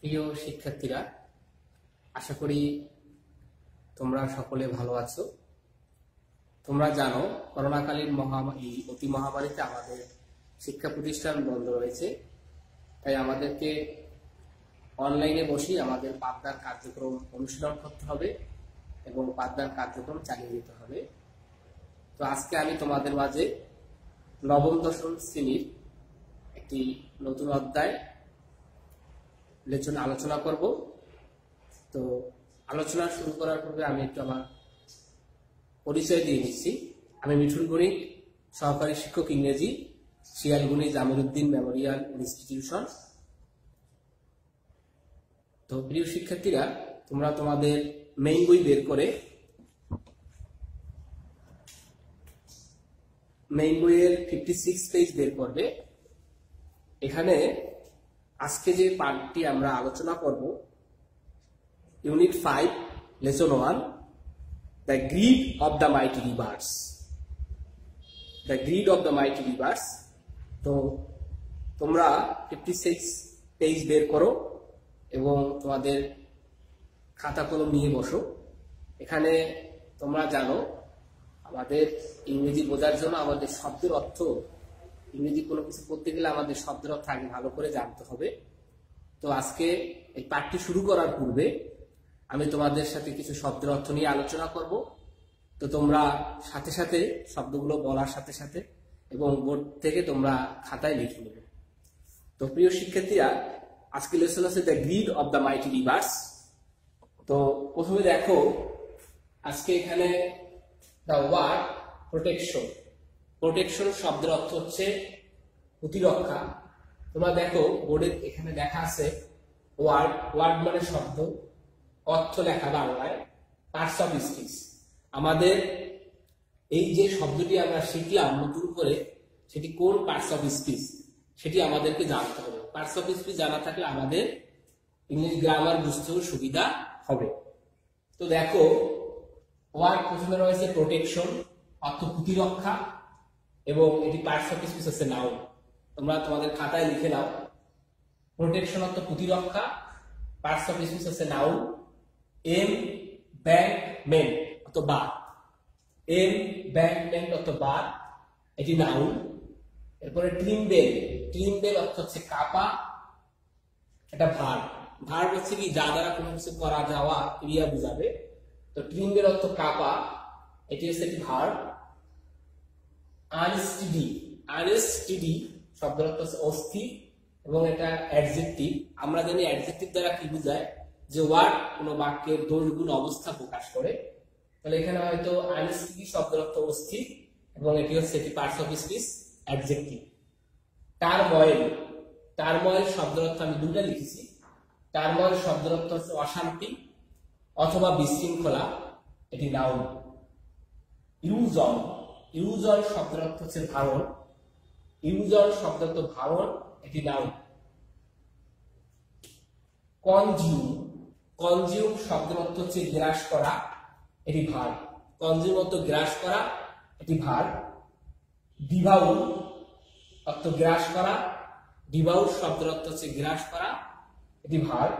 প্রিয় শিক্ষার্থীরা, আশা করি তোমরা সকলে ভালো আছো। তোমরা জানো করোনাকালীন অতি মহামারীতে আমাদের শিক্ষা প্রতিষ্ঠান বন্ধ রয়েছে, তাই আমাদেরকে অনলাইনে বসেই আমাদের পাঠদান কার্যক্রম অনুশীলন করতে হবে এবং পাঠদান কার্যক্রম চালিয়ে যেতে হবে। তো আজকে আমি তোমাদের মাঝে নবম দশম শ্রেণীর একটি নতুন অধ্যায় আলোচনা করব। তো আলোচনা শুরু করার পূর্বে আমি একটু আমার পরিচয় দিয়ে নিচ্ছি। আমি মিঠুন বণিক, সহকারী শিক্ষক ইংরেজি, শিয়ালগুনি জামিরুদ্দিন মেমোরিয়াল ইনস্টিটিউশন। তো প্রিয় শিক্ষার্থীরা, তোমরা তোমাদের মেইন বই বের করে মেইন বইয়ের 56 পেজ বের করবে। এখানে আজকে যে পাঠটি আমরা আলোচনা করব, unit 5 lesson 1, the grid of the mighty reverse. The grid of the mighty reverse. তো তোমরা 56 পেজ বের করো এবং তোমাদের খাতা কলম নিয়ে বসো। এখানে তোমরা জানো আমাদের ইংরেজি বোঝার জন্য আমাদের শব্দের অর্থ, ইংরেজি কোনো কিছু করতে গেলে আমাদের শব্দের অর্থ আগে ভালো করে জানতে হবে। তো আজকে এই পাঠটি শুরু করার পূর্বে আমি তোমাদের সাথে কিছু শব্দের অর্থ নিয়ে আলোচনা করব। তো তোমরা সাথে সাথে শব্দগুলো বলার সাথে সাথে এবং বোর্ড থেকে তোমরা খাতায় লিখে নেবে। তো প্রিয় শিক্ষার্থীরা, আজকে লেসন আছে the grid of the mighty reverse. তো প্রথমে দেখো, আজকে এখানে দ্য ওয়ার্ড প্রোটেকশন। প্রোটেকশন শব্দের অর্থ হচ্ছে প্রতিরক্ষা। তোমরা দেখো বোর্ডে এখানে লেখা আছে ওয়ার্ড। ওয়ার্ড মানে শব্দ, অর্থ লেখা বাংলায় পার্টস অফ স্পিচ। আমাদের এই যে শব্দটি আমরা শিখলাম নতুন করে, সেটি কোন পার্টস অফ স্পিচ সেটি আমাদেরকে জানতে হবে। পার্টস অফ স্পিচ জানা থাকলে আমাদের ইংলিশ গ্রামার বুঝতেও সুবিধা হবে। তো দেখো, ওয়ার্ড প্রথমে রয়েছে প্রোটেকশন, অর্থ প্রতিরক্ষা, এবং এটি পার্টস অফ স্পিচ হচ্ছে নাউন। তোমরা তোমাদের খাতায় লিখে নাও। প্রোটেকশন অর্থ প্রতিরক্ষা, পার্টস অফ স্পিচ হচ্ছে নাউন। এমব্যাঙ্কমেন্ট অর্থ বাঁধ। এমব্যাঙ্কমেন্ট অর্থ বাঁধ, এটি নাউন। এরপরে ট্রিম্বেল। ট্রিম্বেল অর্থ হচ্ছে কাপা, এটা ভার্ব। ভার্ব হচ্ছে কি যা দ্বারা কোনো কিছু করা যাওয়া, ক্রিয়া বুঝাবে। তো ট্রিম্বেল অর্থ কাপা, এটি হচ্ছে একটি ভার্ব। আনস্টিডি। আনস্টিডি শব্দের অর্থ হচ্ছে অস্থির এবং এটা অ্যাডজেক্টিভ। আমরা জানি অ্যাডজেক্টিভ দ্বারা কি বোঝায়, যে ওয়ার্ড কোনো বাক্যের দোষগুণ অবস্থা প্রকাশ করে। তাহলে এখানে হয়তো আনস্টিডি শব্দের অর্থ অস্থির এবং এটি হচ্ছে একটি পার্টস অফ স্পিচ অ্যাডজেক্টিভ। টারময়েল। টারময়েল শব্দের অর্থ আমি দুটো লিখেছি। টারময়েল শব্দের অর্থ হচ্ছে অশান্তি অথবা বিশৃঙ্খলা, এটি নাউন। ইউজন। ইউজন শব্দের অর্থ হচ্ছে ধারণ। ইউজন শব্দের অর্থ ধারণ, এটি নাউন। কনজিউম। কনজিউম শব্দের অর্থ হচ্ছে গ্রাস করা, এটি ভার্ব। কনজিউম অর্থ গ্রাস করা, এটি ভার্ব। ডিভাউল অর্থ গ্রাস করা। ডিভাউল শব্দের অর্থ হচ্ছে গ্রাস করা, এটি ভার্ব।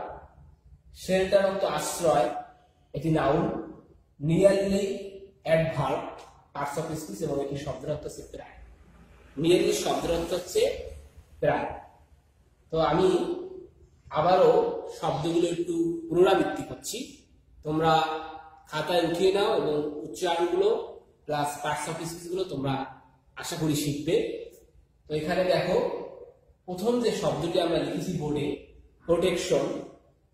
শেল্টার অর্থ আশ্রয়, এটি noun. Nearly adverb, parts of speech, এবং এটি শব্দের অর্থ হচ্ছে প্রায়। নিয়ারলি শব্দের অর্থ হচ্ছে প্রায়। তো আমি আবারও শব্দগুলো একটু পুনরাবৃত্তি করছি, তোমরা খাতায় উঠিয়ে নাও এবং উচ্চারণগুলো প্লাস পার্টস অফ স্পিচ গুলো তোমরা আশা করি শিখবে। তো এখানে দেখো, প্রথম যে শব্দটি আমরা লিখেছি বোর্ডে, প্রোটেকশন।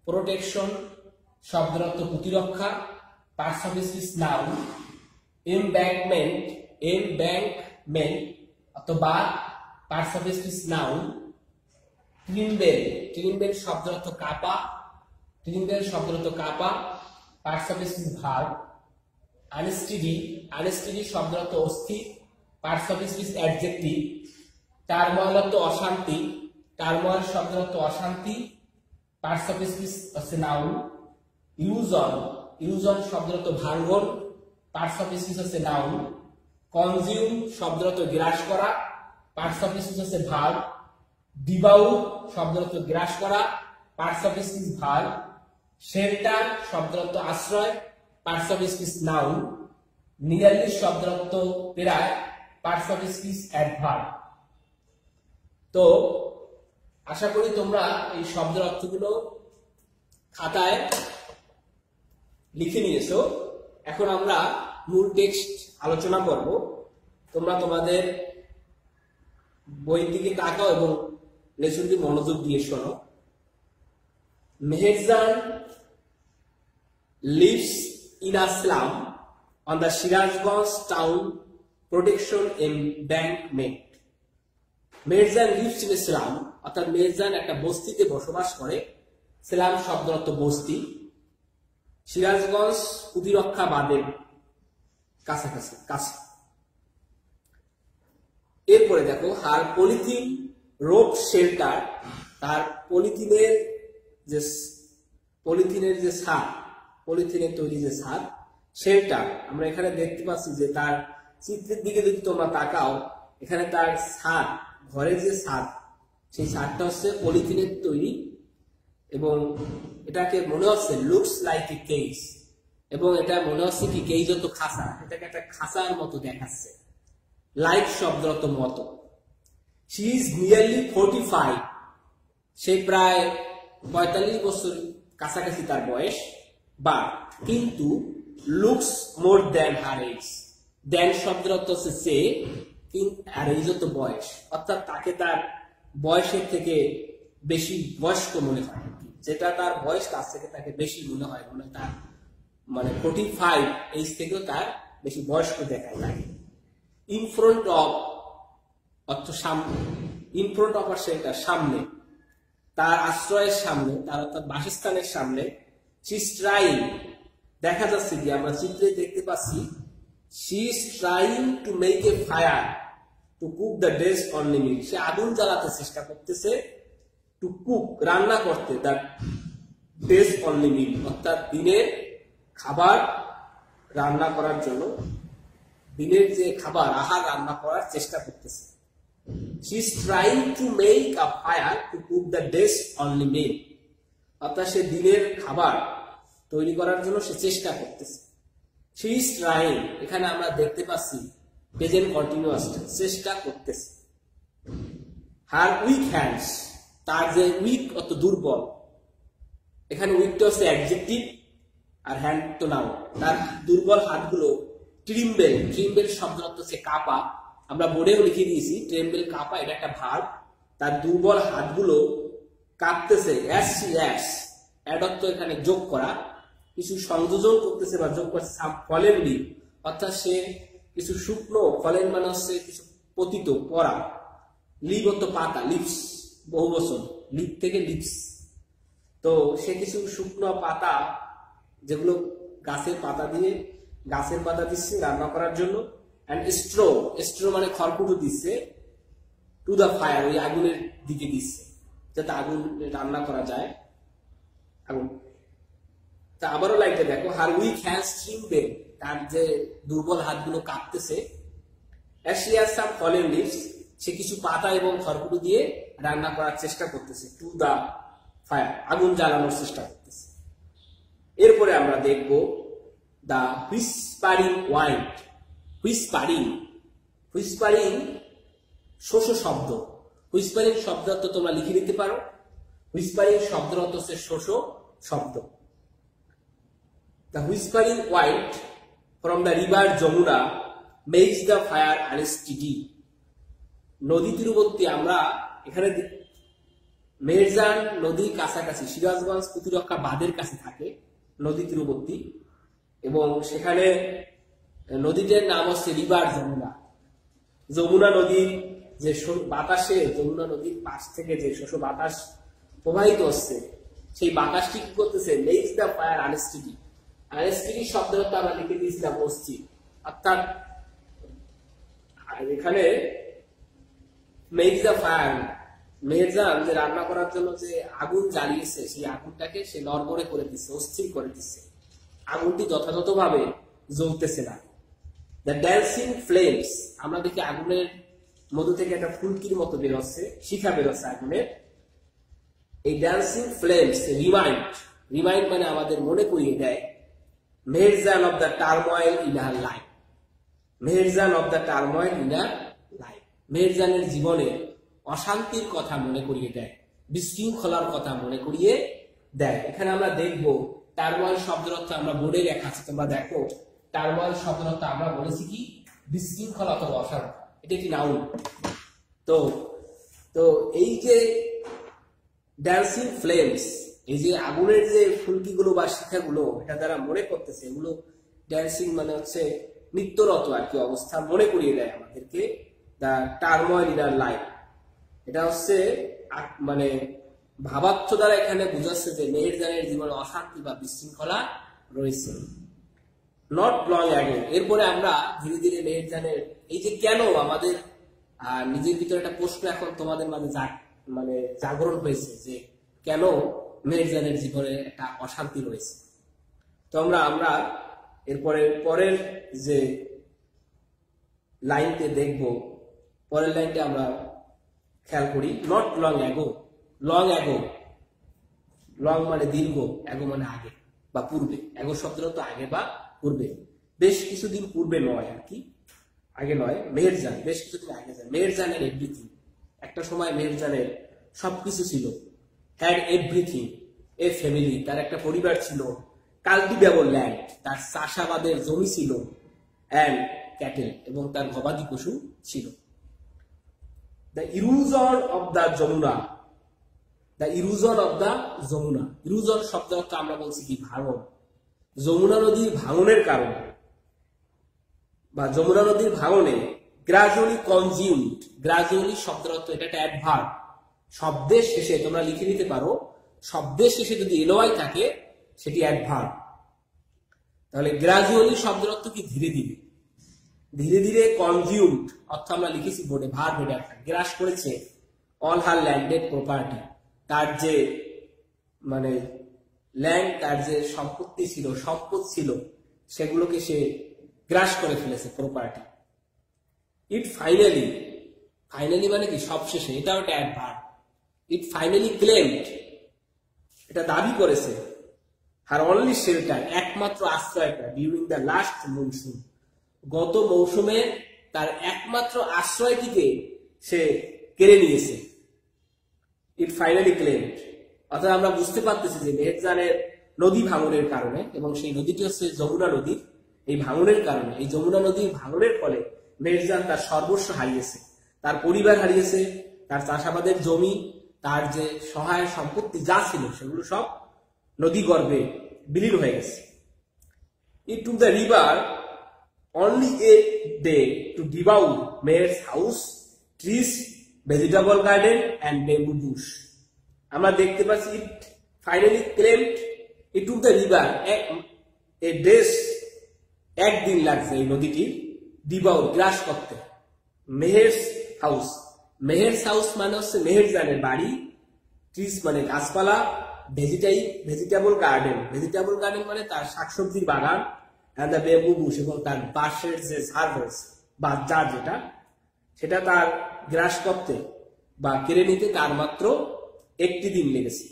প্রোটেকশন শব্দের অর্থ প্রতিরক্ষা, parts of speech noun. Embankment. Embankment অর্থ বাঁধ, পার্টস অফ স্পিচ নাউন। ট্রিম্বেল। ট্রিম্বেল শব্দের অর্থ কাপা। ট্রিম্বেল শব্দের অর্থ কাপা, পার্টস অফ স্পিচ ভার্ব। আনস্টিডি। আনস্টিডি শব্দের অর্থ অস্থির, পার্টস অফ স্পিচ অ্যাডজেক্টিভ। টারময়েল অর্থ অশান্তি। টারময়েল শব্দের অর্থ অশান্তি, পার্টস অফ স্পিচ হচ্ছে নাউন। ইউজন। ইউজন শব্দের অর্থ ভাঙ্গন, পার্টস অফ স্পিচ হচ্ছে নাউন। কনজিউম শব্দের অর্থ গ্রাস করা, পার্টস অফ স্পিচ হচ্ছে ভার্ব। ডিভাউল শব্দের অর্থ গ্রাস করা, parts of speech verb, shelter শব্দের অর্থ আশ্রয়, parts of speech noun, nearly শব্দের অর্থ প্রায়, পার্টস অফ স্পিচ অ্যাডভার্ব। তো আশা করি তোমরা এই শব্দের অর্থগুলো খাতায় লিখে নিয়েছো। এখন আমরা মূল টেক্সট আলোচনা করব। তোমরা তোমাদের বইয়ের দিকে তাকাও এবং লেসনটি মনোযোগ দিয়ে শোনো। Meherjaan lives in a slum on the Shirazganj town protection embankment. Meherjaan lives in a slum, অর্থাৎ মেহেরজান একটা বস্তিতে বসবাস করে। স্লাম শব্দ অর্থ বস্তি। সিরাজগঞ্জ প্রতিরক্ষা বাঁধের কাছাকাছি কাছে। এরপরে দেখো, হার পলিথিন রোপ শেল্টার, তার পলিথিনের যে ছাদ, পলিথিনের তৈরি যে ছাদ, শেল্টার। আমরা এখানে দেখতে পাচ্ছি যে তার চিত্রের দিকে যদি তোমরা তাকাও, এখানে তার ছাদ, ঘরের যে ছাদ, সেই ছাদটা হচ্ছে পলিথিনের তৈরি এবং এটাকে মনে হচ্ছে লুকস লাইক এ কেজ, এবং এটা মনে হচ্ছে কি কেজ তো খাঁচা, এটাকে একটা খাঁচার মতো দেখাচ্ছে। লাইক শব্দ অর্থ মতো। শি ইজ নিয়ারলি 45, সে প্রায় 45 বছর কাছাকাছি তার বয়স, বা কিন্তু looks more than her age, than শব্দের অর্থ হচ্ছে সে, আর এজ তো বয়স, অর্থাৎ তাকে তার বয়সের থেকে বেশি বয়স্ক মনে হয়, যেটা তার বয়স তার থেকে তাকে বেশি মনে হয়, তার 45 এজ থেকেও তার বেশি বয়স্ক দেখায় তাকে। ইন ফ্রন্ট অফ অর্থ সামনে, ইন ফ্রন্ট অফ আর সেটা সামনে, তার আশ্রয়ের সামনে, তার অর্থাৎ বাসস্থানের সামনে। শি ইজ ট্রাইং, দেখা যাচ্ছে কি আমরা চিত্রে দেখতে পাচ্ছি, she is trying to make a fire to cook the day's only meal, সে আগুন জ্বালাতে চেষ্টা করতেছে, টু কুক রান্না করতে, দ্য ডেজ অনলি মিল অর্থাৎ দিনের খাবার রান্না করার জন্য, দিনের যে খাবার আহার রান্না করার চেষ্টা করতেছে। She is trying to make a fire to cook the day's only meal, অর্থাৎ সে দিনের খাবার তৈরি করার জন্য সে চেষ্টা করতেছে। শি ইজ ট্রাইং, এখানে আমরা দেখতে পাচ্ছি প্রেজেন্ট কন্টিনিউয়াস, চেষ্টা করতেছে। হার উইক হ্যান্ডস, তার যে উইক অত দুর্বল, এখানে উইকটা হচ্ছে অ্যাডজেক্টিভ আর হ্যান্ড তো নাও, তার দুর্বল হাতগুলো ট্রিম্বেল, ট্রিম্বেল শব্দ অর্থ হচ্ছে কাঁপা, আমরা বোর্ডেও লিখে দিয়েছি ট্রিম্বেল কাঁপা, এটা একটা ভার্ব। তার দুর্বল হাতগুলো কাঁপতেছে, অ্যাস সি অ্যাস, অ্যাড অর্থ এখানে যোগ করা, কিছু সংযোজন করতেছে বা যোগ করছে। ফলেন লিভ, অর্থাৎ সে কিছু শুকনো, ফলেন মানে হচ্ছে কিছু পতিত পড়া, লিভ অর্থ পাতা, লিভস বহু বছর, লিভ থেকে লিভস, তো সে কিছু শুকনো পাতা যেগুলো গাছের পাতা দিয়ে, গাছের পাতা দিচ্ছে রান্না করার জন্য। অ্যান্ড স্ট্রো, স্ট্রো মানে খড়কুটো দিচ্ছে, টু দ্য ফায়ার, ওই আগুনের দিকে দিচ্ছে যাতে আগুন রান্না করা যায়, আগুন। তা আবারও লাইটে দেখো, হার উইক হ্যান্ডস ট্রিম্বেল, তার যে দুর্বল হাতগুলো কাঁপতেছে। As she has some fallen leaves, সে কিছু পাতা এবং খড়কুটো দিয়ে রান্না করার চেষ্টা করতেছে, টু দ্য ফায়ার, আগুন জ্বালানোর চেষ্টা করতেছে। এরপরে আমরা দেখব the whispering wind. Whispering, whispering শোষ শব্দ, হুইসপারিং শব্দ অর্থ তোমরা লিখে নিতে পারো। হুইসপারিং শব্দের অর্থ হচ্ছে শোষ শব্দ। The whispering wind from the river Jamuna makes the fire unsteady. নদী তীরবর্তী, আমরা এখানে মেহেরজান নদীর কাছাকাছি, সিরাজগঞ্জ প্রতিরক্ষা বাঁধের কাছে থাকে, নদী তীরবর্তী, এবং সেখানে নদীটার নাম হচ্ছে রিভার যমুনা। যমুনা নদীর যে বাতাসে, যমুনা নদীর পাশ থেকে যে শোষ বাতাস প্রবাহিত হচ্ছে, সেই বাতাসটি কি করতেছে, মেক্স দ্য ফায়ার আনস্টিডি। আনস্টিডি শব্দটা আমরা লিখে দিয়েছিলাম অস্থির, অর্থাৎ এখানে মেক্স দ্য ফায়ার, মেহেরজান যে রান্না করার জন্য যে আগুন জ্বালিয়েছে, সেই আগুনটাকে সে নড়বড়ে করে দিচ্ছে, অস্থির করে দিচ্ছে, আগুনটি যথাযথভাবে জ্বলতেছে না। দ্য ড্যান্সিং ফ্লেমস, আমরা দেখি আগুনের মধ্য থেকে একটা ফুলকির মতো বেরোচ্ছে, শিখা বেরোচ্ছে আগুনের। এই ড্যান্সিং ফ্লেমস রিমাইন্ড মানে আমাদের মনে করিয়ে দেয় Meherjan of the turmoil in her life. Meherjan of the turmoil in her life, মেহেরজানের জীবনে অশান্তির কথা মনে করিয়ে দেয়, বিশৃঙ্খলার কথা মনে করিয়ে দেয়। এখানে আমরা দেখব টার্ময়েল শব্দের অর্থ আমরা বোর্ডে লেখা আছে, তোমরা দেখো। টার্ময়েল শব্দের অর্থ আমরা বলেছি কি বিশৃঙ্খলা অথবা অশান্তি, এটা একটি নাউন। তো তো এই যে ড্যান্সিং ফ্লেমস, এই যে আগুনের যে ফুলকিগুলো বা শিখাগুলো, এটা দ্বারা মনে করতেছে এগুলো ড্যান্সিং মানে হচ্ছে নিত্যরত আর কি অবস্থা মনে করিয়ে দেয় আমাদেরকে the turmoil in our life. এটা হচ্ছে মানে ভাবার্থ দ্বারা এখানে বুঝাচ্ছে যে মেহেরজানের জীবনে অশান্তি বা বিশৃঙ্খলা রয়েছে। নট লং অ্যাগো, এরপরে আমরা ধীরে ধীরে মেহেরজানের এই যে কেন আমাদের নিজের ভিতরে একটা প্রশ্ন এখন তোমাদের মাঝে মানে জাগরণ হয়েছে যে কেন মেহেরজানের জীবনে একটা অশান্তি রয়েছে। তো আমরা এরপরে পরের যে লাইনতে দেখব, পরের লাইনটা আমরা খেয়াল করি। Not long ago, long ago, long মানে দীর্ঘ, অ্যাগো মানে আগে বা পূর্বে। অ্যাগো শব্দের তো আগে বা পূর্বে, বেশ কিছুদিন পূর্বে নয় আর কি, আগে নয়। মেহেরজান বেশ কিছুদিন আগে যায়। মেহেরজানের এভরিথিং, একটা সময় মেহেরজানের সবকিছু ছিল। হ্যাড এভরিথিং, এ ফ্যামিলি, তার একটা পরিবার ছিল। কাল্টিভেবল ল্যান্ড, তার চাষাবাদের জমি ছিল। অ্যান্ড ক্যাটেল, এবং তার গবাদি পশু ছিল। The erosion of the Jamuna, the erosion of the Jamuna, erosion শব্দ অর্থ আমরা বলছি কি ভাঙন। যমুনা নদীর ভাঙনের কারণে বা যমুনা নদীর ভাঙনে গ্রাজুয়ালি কনজিউমড, গ্রাজুয়ালি শব্দের অর্থ এটা একটা অ্যাডভার্ব। শব্দের শেষে তোমরা লিখে নিতে পারো, শব্দের শেষে যদি এলওয়াই থাকে সেটি অ্যাডভার্ব। তাহলে গ্রাজুয়ালি শব্দের অর্থ কি ধীরে ধীরে, ধীরে ধীরে। কনজিউমড অর্থ আমরা লিখেছি বোর্ডে, ভার্ব এটা একটা, গ্রাস করেছে। অল হার ল্যান্ডেড প্রপার্টি, তার যে মানে ল্যান্ড, তার যে সম্পত্তি ছিল, সম্পদ ছিল, সেগুলোকে সে গ্রাস করে ফেলেছে, প্রপার্টি। ইট ফাইনালি, ফাইনালি মানে কি সবশেষে, এটাও একটা অ্যাডভার্ব। ইট ফাইনালি ক্লেমড, এটা দাবি করেছে। হার অনলি শেল্টার, একমাত্র আশ্রয়টা। ডিউরিং দ্য লাস্ট মনসুন, গত মৌসুমে তার একমাত্র আশ্রয়টিকে সে কেড়ে নিয়েছে। ইট ফাইনালি ক্লেমড, অর্থাৎ আমরা বুঝতে পারতেছি যে মেহেরজানের নদী ভাঙনের কারণে, এবং সেই নদীটি হচ্ছে যমুনা নদী, এই ভাঙনের কারণে, এই যমুনা নদীর ভাঙনের ফলে মেহেরজান তার সর্বস্ব হারিয়েছে, তার পরিবার হারিয়েছে, তার চাষাবাদের জমি, তার যে সহায় সম্পত্তি যা ছিল সেগুলো সব নদী গর্ভে বিলীন হয়ে গেছে। It took the river only a day to devour Meher's house, trees, vegetable garden and bamboo bush. আমরা দেখতে পাচ্ছি it finally claimed, it took the river, a days, একদিন লাগছে এই নদীটি ডিভাউর, গ্রাস করতে। মেহেরস হাউস, মেহেরস হাউস মানে হচ্ছে মেহেরজানের বাড়ি। ট্রিজ মানে গাছপালা, ভেজিটেবল গার্ডেন, ভেজিটেবল গার্ডেন মানে তার শাকসবজির বাগান। অ্যান্ড দ্য বেম্বু বুশ, এবং তার বাঁশের যে সার্ভেস বা জার যেটা, সেটা তার গ্রাস করতে বা কেড়ে নিতে তার মাত্র একটি দিন লেগেছে।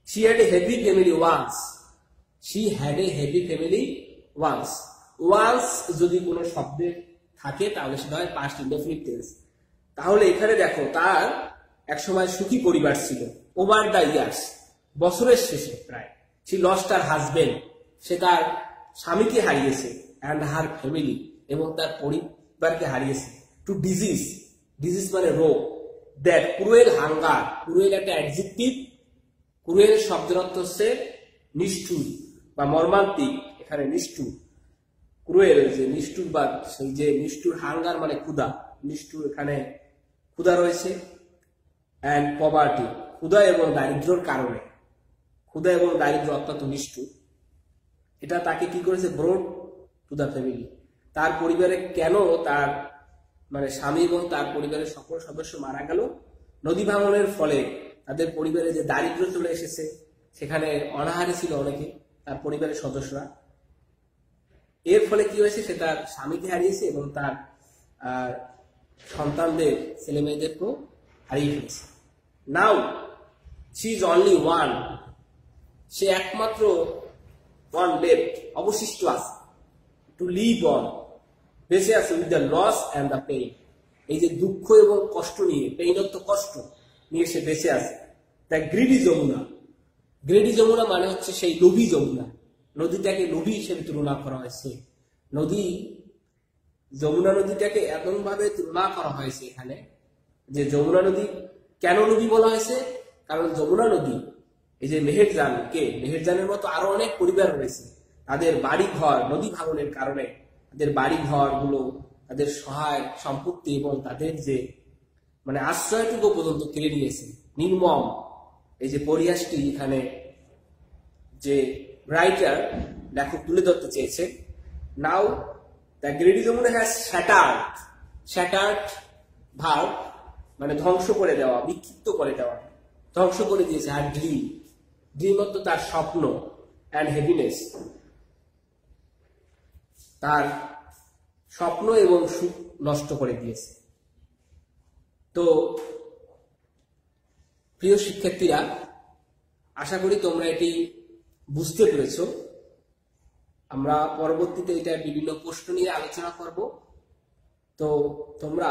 She had a heavy family once, she had a heavy family once. Once যদি কোনো শব্দে থাকে তাহলে সেটা হয় পাস্ট ইনডেফিনিট টেন্স। তাহলে এখানে দেখো তার একসময় সুখী পরিবার ছিল। ওভার দ্য ইয়ার্স, বছরের শেষে প্রায়, শি লস্ট হার হাজবেন্ড, সে তার স্বামীকে হারিয়েছে। অ্যান্ড হার ফ্যামিলি, এবং তার পরিবারকে হারিয়েছে। টু ডিজিজ, ডিজিজ মানে রোগ। দ্যাট ক্রুয়েল হাঙ্গার, ক্রুয়েল একটা অ্যাডজেক্টিভ। ক্রুয়েল শব্দের অর্থ হচ্ছে নিষ্ঠুর বা মর্মান্তিক, এখানে নিষ্ঠুর। ক্রুয়েল যে নিষ্ঠুর, বা সেই যে নিষ্ঠুর। হাঙ্গার মানে ক্ষুধা, নিষ্ঠুর এখানে ক্ষুধা রয়েছে। অ্যান্ড পভার্টি, ক্ষুধা এবং দারিদ্র্যের কারণে, ক্ষুধা এবং দারিদ্র্য অত্যন্ত নিষ্ঠুর। এটা তাকে কি করেছে, ব্রোড টু দ্য ফ্যামিলি, তার পরিবারে কেন তার মানে স্বামী এবং তার পরিবারের সকল সদস্য মারা গেল। নদী ভাঙনের ফলে তাদের পরিবারে যে দারিদ্র্য চলে এসেছে, সেখানে অনাহারে ছিল অনেকে তার পরিবারের সদস্যরা। এর ফলে কি হয়েছে, সে তার স্বামীকে হারিয়েছে এবং তার সন্তানদের, ছেলে মেয়েদেরকেও হারিয়ে ফেলেছে। নাও she is only one, সে একমাত্র one left, অবশিষ্ট আছে, to live on, বেঁচে আছে, with the loss and the pain, এই যে দুঃখ এবং কষ্ট নিয়ে, পেইন অর্থ কষ্ট নিয়ে সে বেঁচে আছে। তাই গ্রিডি যমুনা, গ্রিডি যমুনা মানে হচ্ছে সেই লোভী যমুনা, নদীটাকে লোভী হিসেবে তুলনা করা হয়েছে। যমুনা নদীটাকে এমন ভাবে তুলনা করা হয়েছে এখানে যে যমুনা নদী কেন লোভী বলা হয়েছে, কারণ যমুনা নদী এই যে মেহেরজানের মতো আরো অনেক পরিবার রয়েছে, তাদের বাড়ি ঘর নদী ভাঙনের কারণে তাদের বাড়ি ঘর গুলো, তাদের সহায় সম্পত্তি এবং তাদের যে মানে আশ্রয়টুকু পর্যন্ত কেড়ে নিয়েছে। নির্মম এই যে পরিহাসটি এখানে যে রাইটার লেখক তুলে ধরতে চেয়েছে। Now the greedy Jamuna has shattered verb মানে ধ্বংস করে দেওয়া, বিক্ষিপ্ত করে দেওয়া, ধ্বংস করে দিয়েছে। আর ড্রিম অর্থ তার স্বপ্ন, অ্যান্ড হেভিনেস তার স্বপ্ন এবং সুখ নষ্ট করে দিয়েছে। তো প্রিয় শিক্ষার্থীরা, আশা করি তোমরা এটি বুঝতে পেরেছ। আমরা পরবর্তীতে এটা বিভিন্ন প্রশ্ন নিয়ে আলোচনা করব। তো তোমরা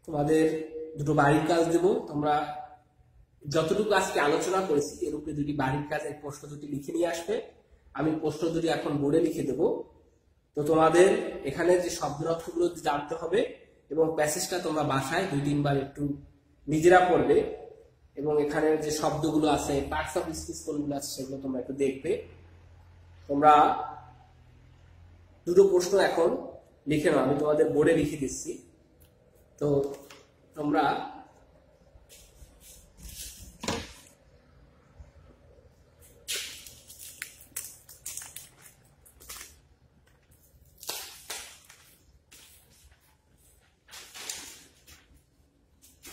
তোমাদের দুটো বাড়ির কাজ দেব, তোমরা যতটুকু আজকে আলোচনা করেছি এর উপরে দুটি বাড়ির কাজের প্রশ্ন দুটি লিখে নিয়ে আসবে। আমি প্রশ্ন দুটি এখন বোর্ডে লিখে দেব। তো তোমাদের এখানে যে শব্দের অর্থগুলো জানতে হবে এবং প্যাসেজটা তোমরা বাসায় 2-3 বার একটু নিজেরা পড়বে এবং এখানে যে শব্দগুলো আছে, পার্টস অফ স্পিচ কোনগুলো আছে সেগুলো তোমরা একটু দেখবে। তোমরা দুটো প্রশ্ন এখন লিখে নাও, আমি তোমাদের বোর্ডে লিখে দিচ্ছি। তো তোমরা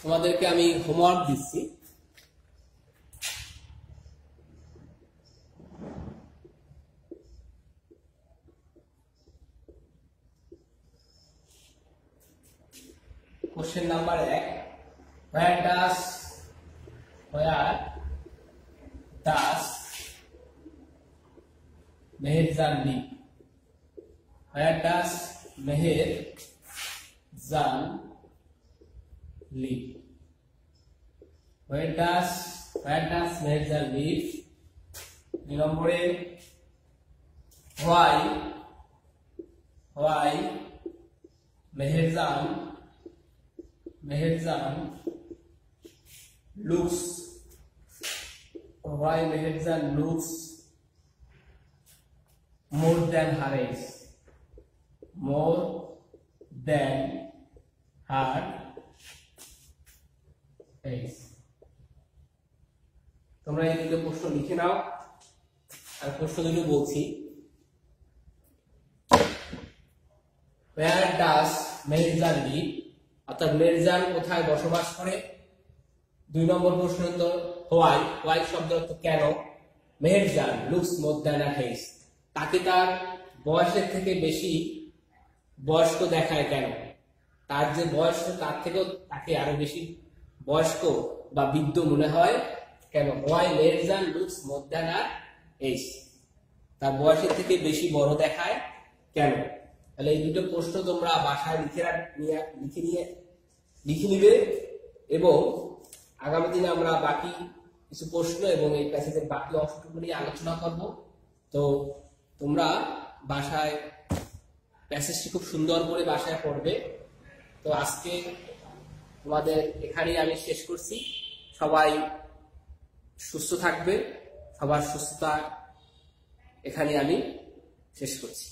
তোমাদেরকে আমি হোমওয়ার্ক দিচ্ছি। Question number 1, where does Meherjan live? Where does Meherjan live? Where does Meherjan live? 2 নম্বরে why Meherjan looks more than her age. তোমরা এই দুটো প্রশ্ন লিখে নাও। আর প্রশ্ন দুটো বলছি, where does Meherjan live? অর্থাৎ মেহেরজান কোথায় বসবাস করে। 2 নম্বর প্রশ্ন উত্তর হোয়াই শব্দ অর্থ কেন। Meherjaan looks more than a hedge, তাকে তার বয়সের থেকে বেশি বয়স্ক দেখায় কেন, তার যে বয়স তার থেকেও তাকে আরো বেশি বয়স্ক বা বৃদ্ধ মনে হয় কেন। Why Meherjaan looks more than a hedge, তার বয়সের থেকে বেশি বড় দেখায় কেন। তাহলে এই দুটো প্রশ্ন তোমরা বাসায় লিখে নিবে এবং আগামী দিনে আমরা বাকি কিছু প্রশ্ন এবং এই প্যাসেজের বাকি অংশটুকু নিয়ে আলোচনা করব। তো তোমরা বাসায় প্যাসেজটি খুব সুন্দর করে বাসায় পড়বে। তো আজকে তোমাদের এখানেই আমি শেষ করছি। সবাই সুস্থ থাকবে, সবার সুস্থতা এখানে আমি শেষ করছি।